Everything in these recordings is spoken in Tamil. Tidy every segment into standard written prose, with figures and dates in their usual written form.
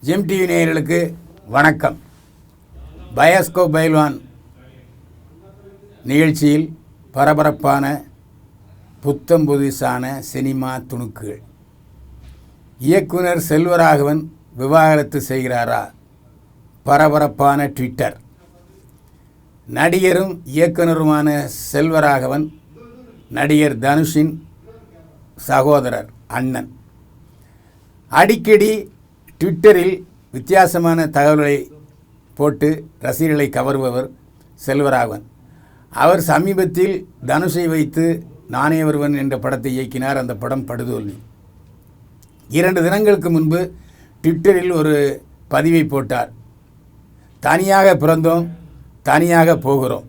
ஜெம் டிவி நேயர்களுக்கு வணக்கம். பயாஸ்கோப் பைல்வான் நிகழ்ச்சியில் பரபரப்பான புத்தம் புதுசான சினிமா துணுக்குகள். இயக்குனர் செல்வராகவன் விவாகரத்து செய்கிறாரா? பரபரப்பான ட்விட்டர். நடிகரும் இயக்குனருமான செல்வராகவன் நடிகர் தனுஷின் சகோதரர், அண்ணன். அடிக்கடி ட்விட்டரில் வித்தியாசமான தகவல்களை போட்டு ரசிகர்களை கவர்பவர் செல்வராகவன். அவர் சமீபத்தில் தனுஷை வைத்து நானே ஒருவன் என்ற படத்தை இயக்கினார். அந்த படம் படுதோல்வி. 2 தினங்களுக்கு முன்பு ட்விட்டரில் ஒரு பதிவை போட்டார். தனியாக பிறந்தோம், தனியாக போகிறோம்,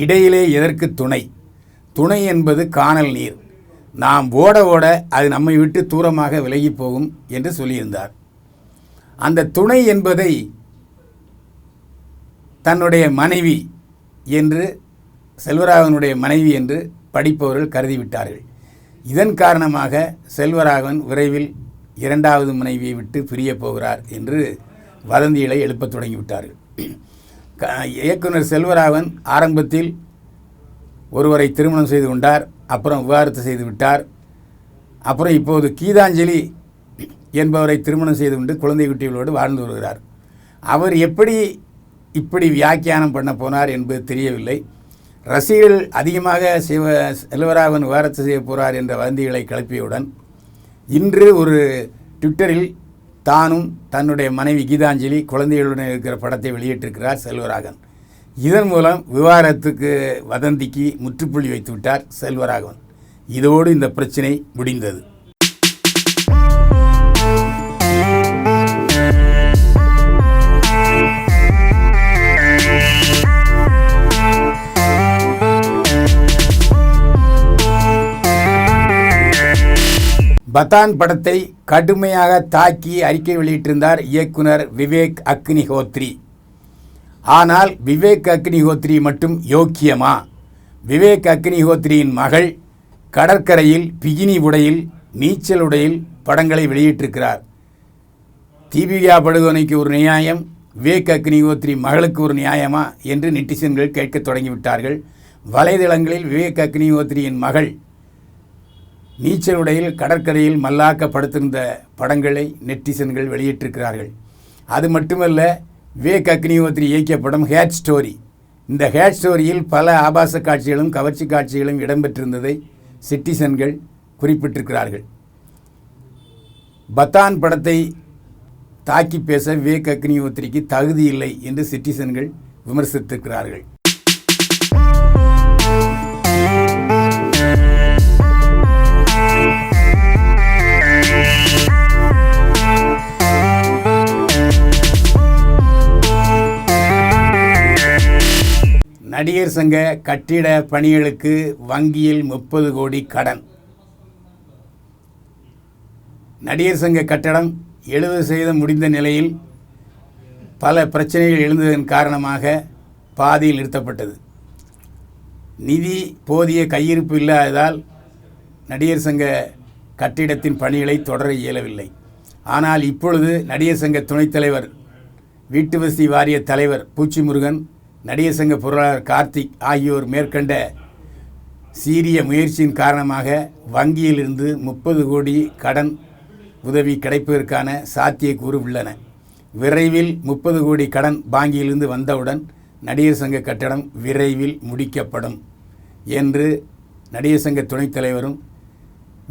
இடையிலே எதற்கு துணை? துணை என்பது காணல் நீர். நாம் ஓட ஓட அது நம்மை விட்டு தூரமாக விலகி போகும் என்று சொல்லியிருந்தார். அந்த துணை என்பதை தன்னுடைய மனைவி என்று, செல்வராகவனுடைய மனைவி என்று படிப்பவர்கள் கருதிவிட்டார்கள். இதன் காரணமாக செல்வராகவன் விரைவில் 2வது மனைவியை விட்டு பிரிய போகிறார் என்று வதந்திகளை எழுப்பத் தொடங்கிவிட்டார்கள். இயக்குனர் செல்வராகவன் ஆரம்பத்தில் ஒருவரை திருமணம் செய்து கொண்டார், அப்புறம் விவாகரத்து செய்து விட்டார். அப்புறம் இப்போது கீதாஞ்சலி என்பவரை திருமணம் செய்து கொண்டு குழந்தை குட்டிகளோடு வாழ்ந்து வருகிறார். அவர் எப்படி இப்படி வியாக்கியானம் பண்ண போனார் என்பது தெரியவில்லை. ரசிகர்கள் அதிகமாக செல்வராகவன் விவாகரத்து செய்ய போகிறார் என்ற வதந்திகளை கிளப்பியவுடன் இன்று ஒரு ட்விட்டரில் தானும் தன்னுடைய மனைவி கீதாஞ்சலி குழந்தைகளுடன் இருக்கிற படத்தை வெளியிட்டிருக்கிறார் செல்வராகவன். இதன் மூலம் விவாகரத்துக்கு வதந்திக்கு முற்றுப்புள்ளி வைத்து விட்டார் செல்வராகவன். இதோடு இந்த பிரச்சனை முடிந்தது. பதான் படத்தை கடுமையாக தாக்கி அறிக்கை வெளியிட்டிருந்தார் இயக்குனர் விவேக் அக்னிஹோத்ரி. ஆனால் விவேக் அக்னிஹோத்ரி மட்டும் யோக்கியமா? விவேக் அக்னிஹோத்ரியின் மகள் கடற்கரையில் பிகினி உடையில், நீச்சல் உடையில் படங்களை வெளியிட்டிருக்கிறார். தீபிகா படுகோனைக்கு ஒரு நியாயம், விவேக் அக்னிஹோத்ரி மகளுக்கு ஒரு நியாயமா என்று நெட்டிசன்கள் கேட்கத் தொடங்கிவிட்டார்கள். வலைதளங்களில் விவேக் அக்னிஹோத்ரியின் மகள் நீச்சல் உடையில் கடற்கரையில் மல்லாக்கப்படுத்திருந்த படங்களை நெட்டிசன்கள் வெளியிட்டிருக்கிறார்கள். அது மட்டுமல்ல, விவேக் அக்னிஹோத்ரி இயக்கிய படம் ஹேட் ஸ்டோரி. இந்த ஹேட் ஸ்டோரியில் பல ஆபாச காட்சிகளும் கவர்ச்சி காட்சிகளும் இடம்பெற்றிருந்ததை சிட்டிசன்கள் குறிப்பிட்டிருக்கிறார்கள். பதான் படத்தை தாக்கி பேச விவேக் அக்னிஹோத்ரிக்கு தகுதி இல்லை என்று சிட்டிசன்கள் விமர்சித்திருக்கிறார்கள். நடிகர் சங்க கட்டிட பணிகளுக்கு வங்கியில் 30 கோடி கடன். நடிகர் சங்க கட்டடம் 70% முடிந்த நிலையில் பல பிரச்சனைகள் எழுந்ததன் காரணமாக பாதியில் நிறுத்தப்பட்டது. நிதி போதிய கையிருப்பு இல்லாததால் நடிகர் சங்க கட்டிடத்தின் பணிகளை தொடர இயலவில்லை. ஆனால் இப்பொழுது நடிகர் சங்க துணைத் தலைவர், வீட்டு வசதி வாரிய தலைவர் பூச்சி முருகன், நடிகர் சங்க பொருளாளர் கார்த்திக் ஆகியோர் மேற்கண்ட சீரிய முயற்சியின் காரணமாக வங்கியிலிருந்து 30 கோடி கடன் உதவி கிடைப்பதற்கான சாத்தியக்கூறு உள்ளன. விரைவில் 30 கோடி கடன் வங்கியிலிருந்து வந்தவுடன் நடிகர் சங்க கட்டடம் விரைவில் முடிக்கப்படும் என்று நடிகர் சங்க துணைத் தலைவரும்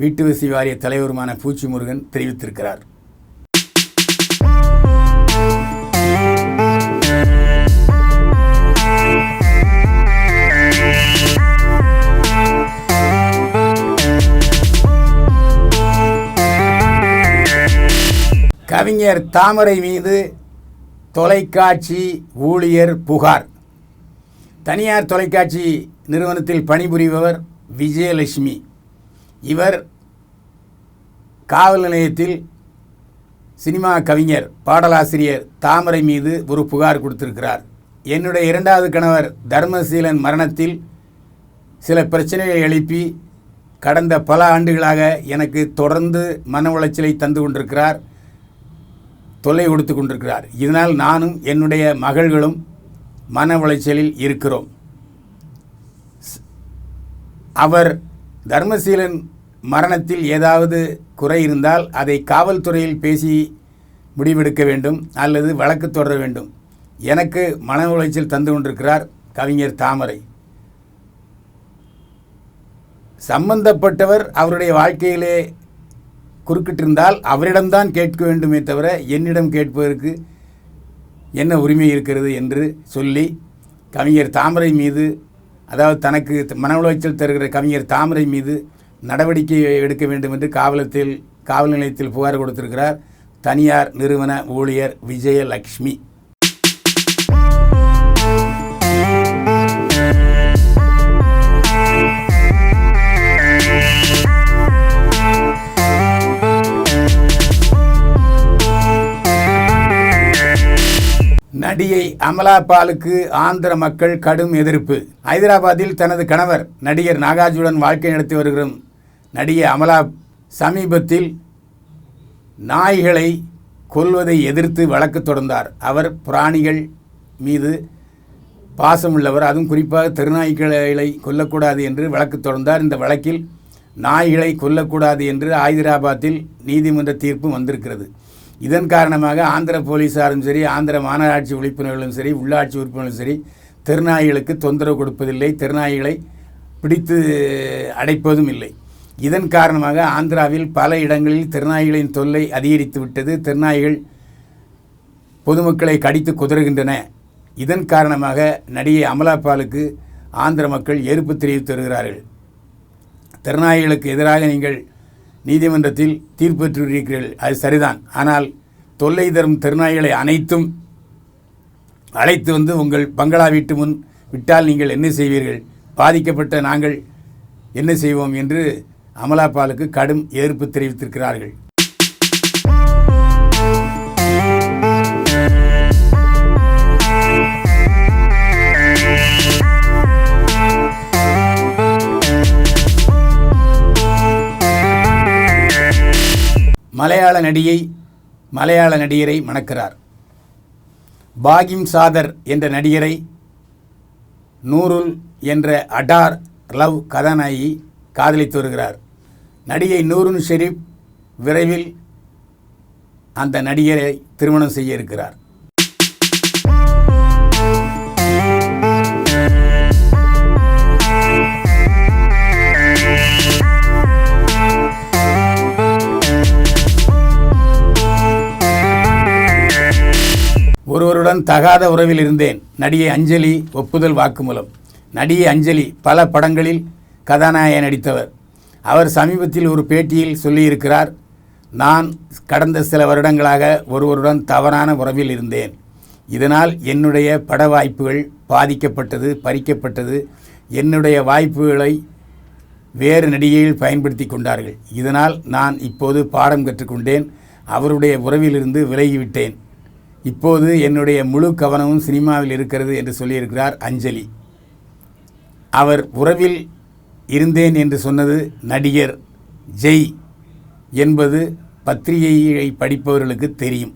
வீட்டு வசதி வாரிய தலைவருமான பூச்சி முருகன் தெரிவித்திருக்கிறார். கவிஞர் தாமரை மீது தொலைக்காட்சி ஊழியர் புகார். தனியார் தொலைக்காட்சி நிறுவனத்தில் பணிபுரிபவர் விஜயலட்சுமி. இவர் காவல் நிலையத்தில் சினிமா கவிஞர், பாடலாசிரியர் தாமரை மீது ஒரு புகார் கொடுத்திருக்கிறார். என்னுடைய 2வது கணவர் தர்மசீலன் மரணத்தில் சில பிரச்சனைகளை எழுப்பி கடந்த பல ஆண்டுகளாக எனக்கு தொடர்ந்து மன உளைச்சலை தந்து கொண்டிருக்கிறார். தொல்லை கொடுத்து கொண்டிருக்கிறார். இதனால் நானும் என்னுடைய மகள்களும் மன உளைச்சலில் இருக்கிறோம். அவர் தர்மசீலன் மரணத்தில் ஏதாவது குறை இருந்தால் அதை காவல்துறையில் பேசி முடிவெடுக்க வேண்டும் அல்லது வழக்கு தொடர வேண்டும். எனக்கு மன உளைச்சல் தந்து கொண்டிருக்கிறார் கவிஞர் தாமரை. சம்பந்தப்பட்டவர் அவருடைய வாழ்க்கையிலே குறுக்கிட்டிருந்தால் அவரிடம்தான் கேட்க வேண்டுமே தவிர என்னிடம் கேட்பதற்கு என்ன உரிமை இருக்கிறது என்று சொல்லி கவிஞர் தாமரை மீது, அதாவது தனக்கு மன உளைச்சல் தருகிற கவிஞர் தாமரை மீது நடவடிக்கை எடுக்க வேண்டும் என்று காவல் நிலையத்தில் புகார் கொடுத்திருக்கிறார் தனியார் நிறுவன ஊழியர் விஜயலட்சுமி. நடிகை அமலா பாலுக்கு ஆந்திர மக்கள் கடும் எதிர்ப்பு. ஹைதராபாத்தில் தனது கணவர் நடிகர் நாகார்ஜுனுடன் வாழ்க்கை நடத்தி வருகிற நடிகை அமலா சமீபத்தில் நாய்களை கொல்வதை எதிர்த்து வழக்கு தொடர்ந்தார். அவர் பிராணிகள் மீது பாசமுள்ளவர், அதுவும் குறிப்பாக தெருநாய்களை கொல்லக்கூடாது என்று வழக்கு தொடர்ந்தார். இந்த வழக்கில் நாய்களை கொல்லக்கூடாது என்று ஹைதராபாத்தில் நீதிமன்ற தீர்ப்பு வந்திருக்கிறது. இதன் காரணமாக ஆந்திர போலீஸாரும் சரி, ஆந்திர மாநகராட்சி உறுப்பினர்களும் சரி, உள்ளாட்சி உறுப்பினர்களும் சரி, தெருநாய்களுக்கு தொந்தரவு கொடுப்பதில்லை, தெருநாய்களை பிடித்து அடைப்பதும் இல்லை. இதன் காரணமாக ஆந்திராவில் பல இடங்களில் தெருநாய்களின் தொல்லை அதிகரித்து விட்டது. தெருநாய்கள் பொதுமக்களை கடித்து குதறுகின்றன. இதன் காரணமாக நடிகை அமலா பாலுக்கு ஆந்திர மக்கள் எதிர்ப்பு தெரிவித்து வருகிறார்கள். தெருநாய்களுக்கு எதிராக நீங்கள் நீதிமன்றத்தில் தீர்ப்பு பெற்றிருக்கிறீர்கள், அது சரிதான். ஆனால் தொல்லை தரும் தெருநாய்களை அனைத்தும் அழைத்து வந்து உங்கள் பங்களா வீட்டு முன் விட்டால் நீங்கள் என்ன செய்வீர்கள்? பாதிக்கப்பட்ட நாங்கள் என்ன செய்வோம் என்று அமலா பாலுக்கு கடும் எதிர்ப்பு தெரிவித்திருக்கிறார்கள். மலையாள நடிகரை மணக்கிறார். பாகிம் சாதர் என்ற நடிகரை நூருல் என்ற அடார் லவ் கதாநாயகி காதலித்து வருகிறார். நடிகை நூருன் ஷெரீப் விரைவில் அந்த நடிகரை திருமணம் செய்ய இருக்கிறார். ஒருவருடன் தகாத உறவில் இருந்தேன். நடிகை அஞ்சலி ஒப்புதல் வாக்குமூலம். நடிகை அஞ்சலி பல படங்களில் கதாநாயகி நடித்தவர். அவர் சமீபத்தில் ஒரு பேட்டியில் சொல்லியிருக்கிறார், நான் கடந்த சில வருடங்களாக ஒருவருடன் தவறான உறவில் இருந்தேன். இதனால் என்னுடைய பட வாய்ப்புகள் பாதிக்கப்பட்டது, பறிக்கப்பட்டது. என்னுடைய வாய்ப்புகளை வேறு நடிகையில் பயன்படுத்தி கொண்டார்கள். இதனால் நான் இப்போது பாடம் கற்றுக்கொண்டேன். அவருடைய உறவிலிருந்து விலகிவிட்டேன். இப்போது என்னுடைய முழு கவனமும் சினிமாவில் இருக்கிறது என்று சொல்லியிருக்கிறார் அஞ்சலி. அவர் உறவில் இருந்தேன் என்று சொன்னது நடிகர் ஜெய் என்பது பத்திரிகையை படிப்பவர்களுக்கு தெரியும்.